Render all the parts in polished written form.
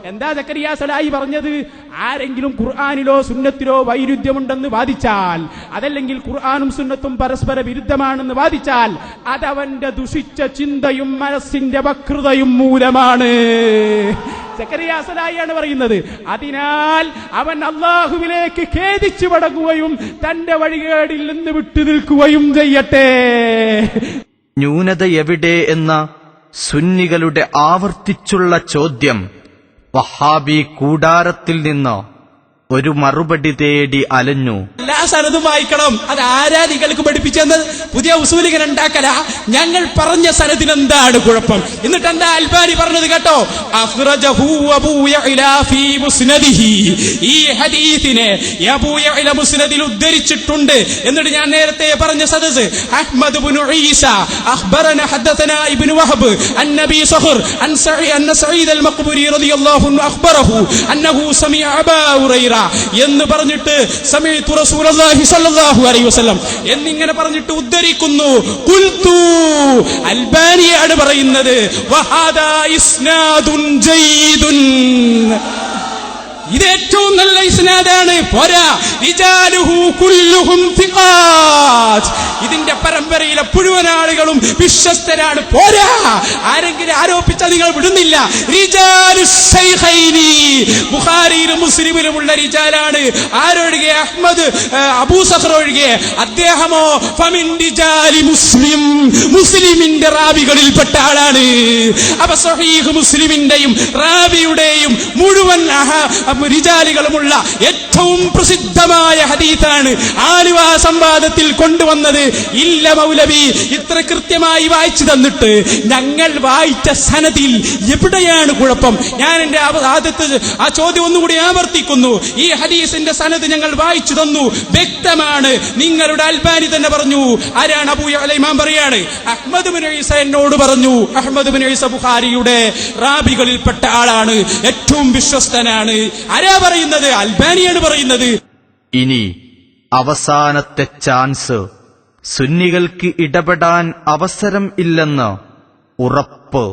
എന്താ സക്കരിയ സലാഹി പറഞ്ഞത്? ആരെങ്കിലും ഖുർആനിലോ സുന്നത്തിലോ വൈരുദ്ധ്യമുണ്ടെന്ന് വാദിച്ചാൽ, അതല്ലെങ്കിൽ ഖുർആനും സുന്നത്തും പരസ്പര വിരുദ്ധമാണെന്ന് വാദിച്ചാൽ, അതവന്റെ ദുഷിച്ച ചിന്തയും മനസ്സിന്റെ വക്രതയും മൂലമാണ്. സക്കരിയ സലാഹിയാണ് പറയുന്നത്. അതിനാൽ അവൻ അല്ലാഹുവിലേക്ക് ഖേദിച്ചു മടങ്ങുകയും തന്റെ വഴികേടിൽ നിന്ന് വിട്ടുനിൽക്കുകയും ചെയ്യട്ടെ. ന്യൂനത എവിടെ എന്ന സുന്നികളുടെ ആവർത്തിച്ചുള്ള ചോദ്യം വഹാബി കൂടാരത്തിൽ നിന്ന് ഒരു മറുപടി തേടി അലഞ്ഞു. എല്ലാ സനദും വായിക്കണം. അത് ആരാ നിങ്ങൾക്ക് പഠിപ്പിച്ചെന്ന്? പുതിയ ഉസൂലികൾ ഉണ്ടാക്കല. ഞങ്ങൾ പറഞ്ഞ സനദിന് എന്താണ് കുഴപ്പം? എന്നിട്ട് എന്താ അൽബാനി പറഞ്ഞത് കേട്ടോ? അഖ്റജഹു അബൂ യഅ്ല ഫീ മുസ്നദിഹി. ഈ ഹദീസിനെ അബൂ യഅ്ല മുസ്നദിൽ ഉദ്ധരിച്ചിട്ടുണ്ട്. എന്നിട്ട് ഞാൻ നേരത്തെ പറഞ്ഞ സദസ് അഹ്മദ് ഇബ്നു ഈസ അഖ്ബറന ഹദ്ദസന ഇബ്നു വഹബ് അൻ നബി സഖർ അൻ സഈദ് അൽ മഖ്ബൂരി റളിയല്ലാഹു അൻഹു അഖ്ബറഹു അന്നഹു സമിഅ അബൂ ഹുറൈറ എന്ന് പറഞ്ഞിട്ട് സമീഅതു റസൂലുള്ളാഹി സ്വല്ലല്ലാഹു അലൈഹി വസല്ലം എന്നിങ്ങനെ പറഞ്ഞിട്ട് ഉദ്ധരിക്കുന്നു. ഖുൽതു, അൽബാനിയാണ് പറയുന്നത്, വഹാദാ ഇസ്നാദുൻ ജയ്യിദുൻ, ഇത് ഏറ്റവും നല്ല ഇസ്നാദാണ്. പോരാ, റിജാലുഹു കുല്ലുഹും സിഖാത്ത്, ഇതിന്റെ പരമ്പരയിലെ മുഴുവൻ ആളുകളും വിശ്വസ്തരാണ്. പോരാ, ആരെങ്കിലും ആരോപിച്ചാൽ നിങ്ങൾ വിടുന്നില്ല. റിജാലു ശൈഖൈനി, ബുഖാരിയിലും മുസ്ലിമിലുമുള്ള റിജാലാണ്. ആരൊഴികെ? അഹ്മദ് അബൂ സഖർ ഒഴികെ. അദ്ദേഹമോ ഫമിൻ റിജാലി മുസ്ലിം, മുസ്ലിമിന്റെ റാവികളിൽപ്പെട്ട ആളാണ്. അപ്പൊ സ്വഹീഹ് മുസ്ലിമിന്റെയും റാവിയുടെയും മുഴുവൻ റിജാലുകളുമുള്ള ഏറ്റവും പ്രസിദ്ധമായ ഹദീസാണ് ആലുവ സംവാദത്തിൽ കൊണ്ടുവന്നത്. ഇല്ല മൗലവി, ഇത്ര കൃത്യമായി വായിച്ചു തന്നിട്ട് ഞങ്ങൾ വായിച്ച സനദിൽ എവിടെയാണ് കുഴപ്പം? ഞാൻ എന്റെ ആദ്യത്തെ ആ ചോദ്യം ഒന്നുകൂടി ആവർത്തിക്കുന്നു. ഈ ഹദീസിന്റെ സനദ് ഞങ്ങൾ വായിച്ചു തന്നു, വ്യക്തമാണ്. നിങ്ങളുടെ അൽബാനി തന്നെ പറഞ്ഞു. ആരാണ്? അബൂ യഅ്ല ഇമാം പറയാണ്, അഹ്മദ് ഇബ്നു ഈസ എന്നോട് പറഞ്ഞു. അഹ്മദ് ഇബ്നു ഈസ ബുഖാരിയുടെ റാബികളിൽപ്പെട്ട ആളാണ്, ഏറ്റവും വിശ്വസ്തനാണ്. ആരാ പറയുന്നത്? അൽബാനിയാണ് പറയുന്നത്. ഇനി അവസാനത്തെ ചാൻസ്. സുന്നികൾക്ക് ഇടപെടാൻ അവസരം ഇല്ലെന്ന് ഉറപ്പ്.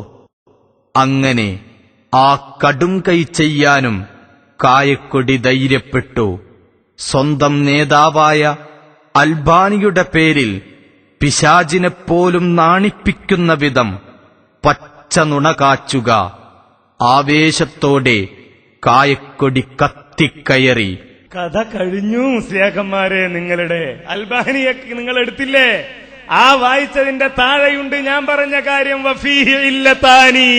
അങ്ങനെ ആ കടും കൈ ചെയ്യാനും കായക്കൊടി ധൈര്യപ്പെട്ടു. സ്വന്തം നേതാവായ അൽബാനിയുടെ പേരിൽ പിശാചിനെപ്പോലും നാണിപ്പിക്കുന്ന വിധം പച്ച നുണ കാച്ചുക. ആവേശത്തോടെ കായക്കൊടി കത്തിക്കയറി. കഥ കഴിഞ്ഞു മുസ്ലിയാക്കന്മാരെ. നിങ്ങളുടെ അൽബാനിയൊക്കെ നിങ്ങൾ എടുത്തില്ലേ? ആ വായിച്ചതിന്റെ താഴെയുണ്ട് ഞാൻ പറഞ്ഞ കാര്യം. വഫീഹി ഇല്ലതാനി,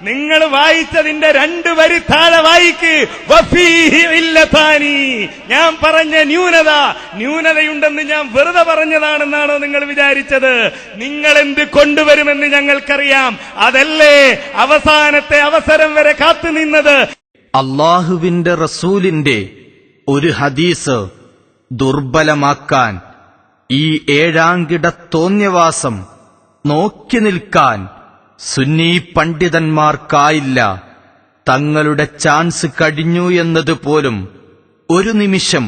നിങ്ങൾ വായിച്ചതിന്റെ 2 വരി താഴെ വായിക്ക്. വഫീഹി ഇല്ലതാനി, ഞാൻ പറഞ്ഞ ന്യൂനതയുണ്ടെന്ന് ഞാൻ വെറുതെ പറഞ്ഞതാണെന്നാണോ നിങ്ങൾ വിചാരിച്ചത്? നിങ്ങൾ എന്ത് കൊണ്ടുവരുമെന്ന് ഞങ്ങൾക്കറിയാം. അതല്ലേ അവസാനത്തെ അവസരം വരെ കാത്തുനിന്നത്. അല്ലാഹുവിന്റെ റസൂലിന്റെ ഒരു ഹദീസ് ദുർബലമാക്കാൻ, ഈ ഏഴാംകിട തോന്നിയവാസം നോക്കി നിൽക്കാൻ സുന്നി പണ്ഡിതന്മാർക്കായില്ല. തങ്ങളുടെ ചാൻസ് കഴിഞ്ഞു എന്നതുപോലും ഒരു നിമിഷം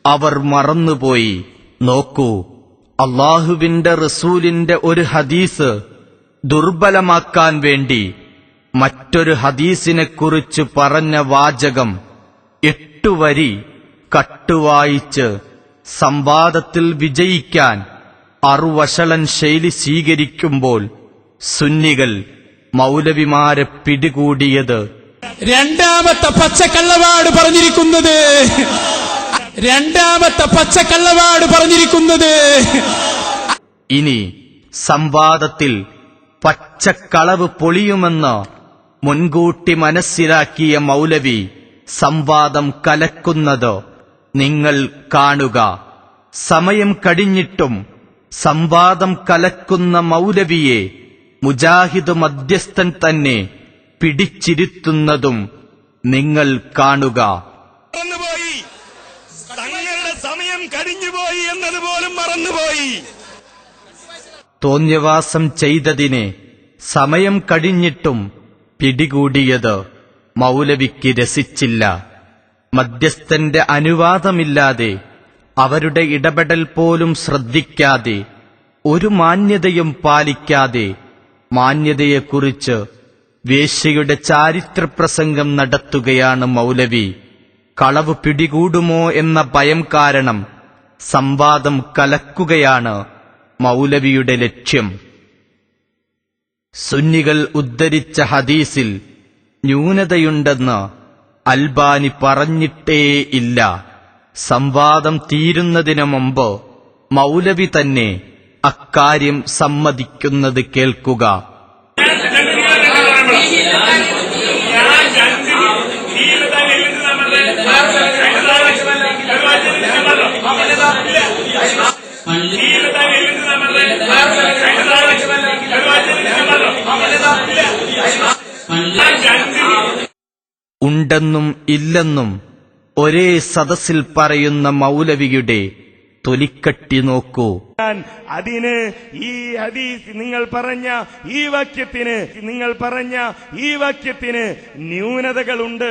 അവർ മറന്നുപോയി. നോക്കൂ, അല്ലാഹുവിന്റെ റസൂലിന്റെ ഒരു ഹദീസ് ദുർബലമാക്കാൻ വേണ്ടി മറ്റൊരു ഹദീസിനെക്കുറിച്ച് പറഞ്ഞ വാചകം 8 വരി കട്ടുവായിച്ച് സംവാദത്തിൽ വിജയിക്കാൻ അറുവഷളൻ ശൈലി സ്വീകരിക്കുമ്പോൾ സുന്നികൾ മൗലവിമാരെ പിടികൂടിയത്. രണ്ടാമത്തെ പച്ചക്കള്ളവാട് പറഞ്ഞിരിക്കുന്നത്. ഇനി സംവാദത്തിൽ പച്ചക്കളവ് പൊളിയുമെന്ന് മുൻകൂട്ടി മനസ്സിലാക്കിയ മൗലവി സംവാദം കലക്കുന്നത് നിങ്ങൾ കാണുക. സമയം കഴിഞ്ഞിട്ടും സംവാദം കലക്കുന്ന മൗലവിയെ മുജാഹിദ് മധ്യസ്ഥൻ തന്നെ പിടിച്ചിരുത്തുന്നതും നിങ്ങൾ കാണുക. തങ്ങളുടെ സമയം കഴിഞ്ഞുപോയി എന്നതുപോലും മറന്നുപോയി. തോന്നിയവാസം ചെയ്തതിനെ സമയം കഴിഞ്ഞിട്ടും പിടികൂടിയത് മൗലവിക്ക് രസിച്ചില്ല. മധ്യസ്ഥന്റെ അനുവാദമില്ലാതെ, അവരുടെ ഇടപെടൽ പോലും ശ്രദ്ധിക്കാതെ, ഒരു മാന്യതയും പാലിക്കാതെ മാന്യതയെക്കുറിച്ച് വേശ്യയുടെ ചാരിത്രപ്രസംഗം നടത്തുകയാണ് മൗലവി. കളവ് പിടികൂടുമോ എന്ന ഭയം കാരണം സംവാദം കലക്കുകയാണ് മൗലവിയുടെ ലക്ഷ്യം. സുന്നികൾ ഉദ്ധരിച്ച ഹദീസിൽ ന്യൂനതയുണ്ടെന്ന് അൽബാനി പറഞ്ഞിട്ടേയില്ല. സംവാദം തീരുന്നതിനു മുമ്പ് മൗലവി തന്നെ അക്കാര്യം സമ്മതിക്കുന്നത് കേൾക്കുക. ഉണ്ടെന്നും ഇല്ലെന്നും ഒരേ സദസ്സിൽ പറയുന്ന മൗലവിയുടെ തൊലിക്കട്ടി നോക്കൂ. അതിന് ഈ ഹദീസ് നിങ്ങൾ പറഞ്ഞ ഈ വാക്യത്തിന് ന്യൂനതകളുണ്ട്.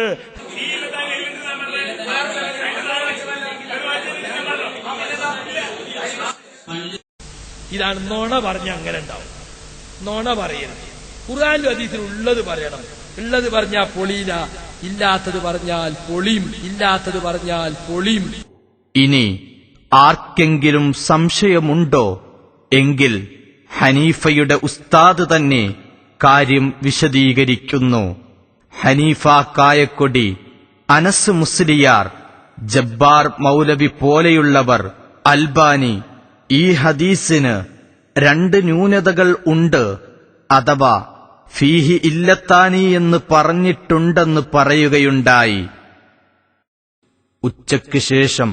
ഇതാണ് നോണ പറഞ്ഞ അങ്ങനെ ഉണ്ടാവും. നോണ പറയരുത്. ഖുർആനിലും ഹദീസിലും ഉള്ളത് പറയണം. ഉള്ളത് പറഞ്ഞാൽ പൊളിയില്ല, ഇല്ലാത്തത് പറഞ്ഞാൽ പൊളിയും, ഇല്ലാത്തത് പറഞ്ഞാൽ പൊളിയും. ഇനി ആർക്കെങ്കിലും സംശയമുണ്ടോ എങ്കിൽ ഹനീഫയുടെ ഉസ്താദ് തന്നെ കാര്യം വിശദീകരിക്കുന്നു. ഹനീഫ കായക്കൊടി, അനസ് മുസ്ലിയാർ, ജബ്ബാർ മൗലവി പോലെയുള്ളവർ അൽബാനി ഈ ഹദീസിന് 2 ന്യൂനതകൾ ഉണ്ട് അഥവാ ഫീഹി ഇല്ലത്താനി എന്ന് പറഞ്ഞിട്ടുണ്ടെന്ന് പറയുകയുണ്ടായി. ഉച്ചയ്ക്ക് ശേഷം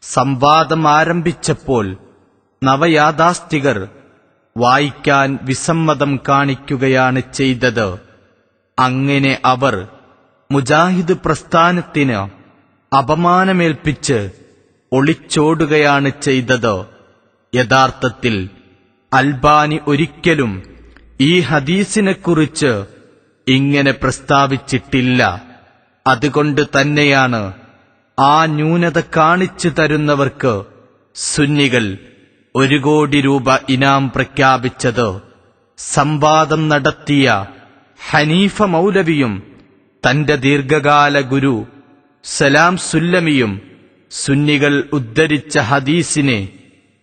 സംവാദം ആരംഭിച്ചപ്പോൾ നവയാഥാസ്ഥികർ വായിക്കാൻ വിസമ്മതം കാണിക്കുകയാണ് ചെയ്തത്. അങ്ങനെ അവർ മുജാഹിദ് പ്രസ്ഥാനത്തിന് അപമാനമേൽപ്പിച്ച് ഒളിച്ചോടുകയാണ് ചെയ്തത്. യഥാർത്ഥത്തിൽ അൽബാനി ഒരിക്കലും ഈ ഹദീസിനെക്കുറിച്ച് ഇങ്ങനെ പ്രസ്താവിച്ചിട്ടില്ല. അതുകൊണ്ട് തന്നെയാണ് ആ ന്യൂനത കാണിച്ചു തരുന്നവർക്ക് സുന്നികൾ 1 കോടി രൂപ ഇനാം പ്രഖ്യാപിച്ചത്. സംവാദം നടത്തിയ ഹനീഫ മൗലവിയും തന്റെ ദീർഘകാല ഗുരു സലാം സുല്ലമിയും സുന്നികൾ ഉദ്ധരിച്ച ഹദീസിനെ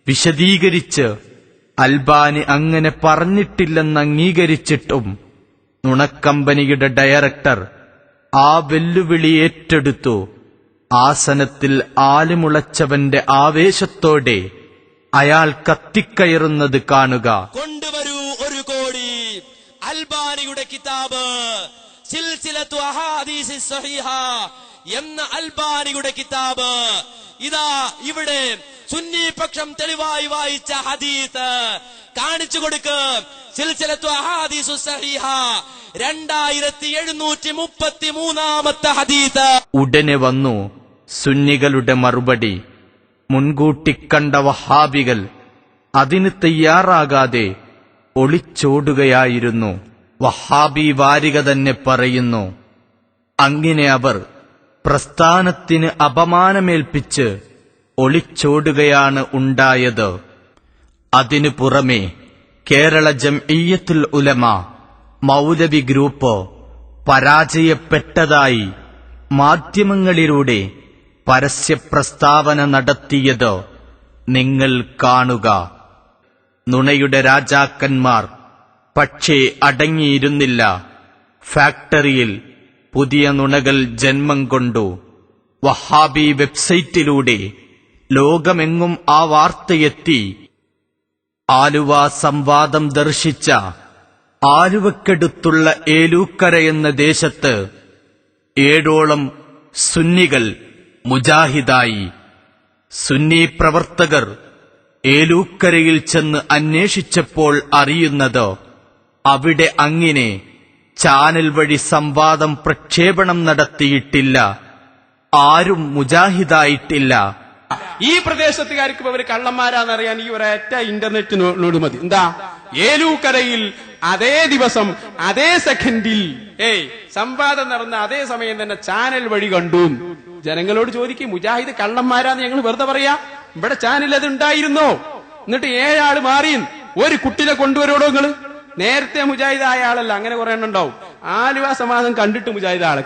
വിശദീകരിച്ച് അൽബാനി അങ്ങനെ പറഞ്ഞിട്ടില്ലെന്ന് അംഗീകരിച്ചിട്ടും നുണക്കമ്പനിയുടെ ഡയറക്ടർ ആ വെല്ലുവിളി ഏറ്റെടുത്തു. ആസനത്തിൽ ആലുമുളച്ചവന്റെ ആവേശത്തോടെ അയാൾ കത്തിക്കയറുന്നത് കാണുക. കൊണ്ടുവരൂ 1 കോടി. അൽബാനിയുടെ കിതാബ് സിൽസിലത്തു അഹാദീസ് സ്വഹീഹ എന്ന അൽബാനിയുടെ കിതാബ് ഇതാ ഇവിടെ സുന്നി പക്ഷം തെളിവായി വായിച്ച ഹദീസ് കാണിച്ചു കൊടുക്ക്. സിൽസിലത്തു അഹാദീസു സ്വഹീഹ 2733 ഹദീസ്. ഉടനെ വന്നു സുന്നികളുടെ മറുപടി. മുൻകൂട്ടി കണ്ട വഹാബികൾ അതിന് തയ്യാറാകാതെ ഒളിച്ചോടുകയായിരുന്നു. വഹാബി വാരിക തന്നെ പറയുന്നു, അങ്ങനെ അവർ പ്രസ്ഥാനത്തിന് അപമാനമേൽപ്പിച്ച് ഒളിച്ചോടുകയാണ് ഉണ്ടായത്. അതിനു പുറമെ കേരള ജംഇയ്യത്തുൽ ഉലമ മൗലവി ഗ്രൂപ്പ് പരാജയപ്പെട്ടതായി മാധ്യമങ്ങളിലൂടെ പരസ്യപ്രസ്താവന നടത്തിയത് നിങ്ങൾ കാണുക. നുണയുടെ രാജാക്കന്മാർ പക്ഷേ അടങ്ങിയിരുന്നില്ല. ഫാക്ടറിയിൽ പുതിയ നുണകൾ ജന്മം കൊണ്ടു. വഹാബി വെബ്സൈറ്റിലൂടെ ലോകമെങ്ങും ആ വാർത്തയെത്തി. ആലുവ സംവാദം ദർശിച്ച ആലുവക്കടുത്തുള്ള ഏലൂക്കര എന്ന ദേശത്ത് 7ഓളം സുന്നികൾ മുജാഹിദായി. സുന്നി പ്രവർത്തകർ ഏലൂക്കരയിൽ ചെന്ന് അന്വേഷിച്ചപ്പോൾ അറിയുന്നത് അവിടെ അങ്ങനെ ചാനൽ വഴി സംവാദം പ്രക്ഷേപണം നടത്തിയിട്ടില്ല. ആരും മുജാഹിദായിട്ടില്ല. ഈ പ്രദേശത്തുകാർക്ക് ഇവർ കള്ളന്മാരാന്നറിയാൻ ഈ ഒരൊറ്റ ഇന്റർനെറ്റിനോട് മതി. എന്താ, ഏലൂക്കരയിൽ അതേ ദിവസം അതേ സെക്കൻഡിൽ സംവാദം നടന്ന അതേ സമയം തന്നെ ചാനൽ വഴി കണ്ടു. ജനങ്ങളോട് ചോദിക്കും, മുജാഹിദ് കള്ളന്മാരാന്ന് ഞങ്ങൾ വെറുതെ പറയാ? ഇവിടെ ചാനൽ അത് ഉണ്ടായിരുന്നോ? എന്നിട്ട് 7 ആള് മാറി. ഒരു കുട്ടിനെ കൊണ്ടുവരോടോ നിങ്ങള്? നേരത്തെ മുജാഹിദ് ആയ ആളല്ല, അങ്ങനെ കുറെ എണ്ണം ഉണ്ടാവും. ആലുവ സമാജം കണ്ടിട്ട് മുജാഹിദാണ്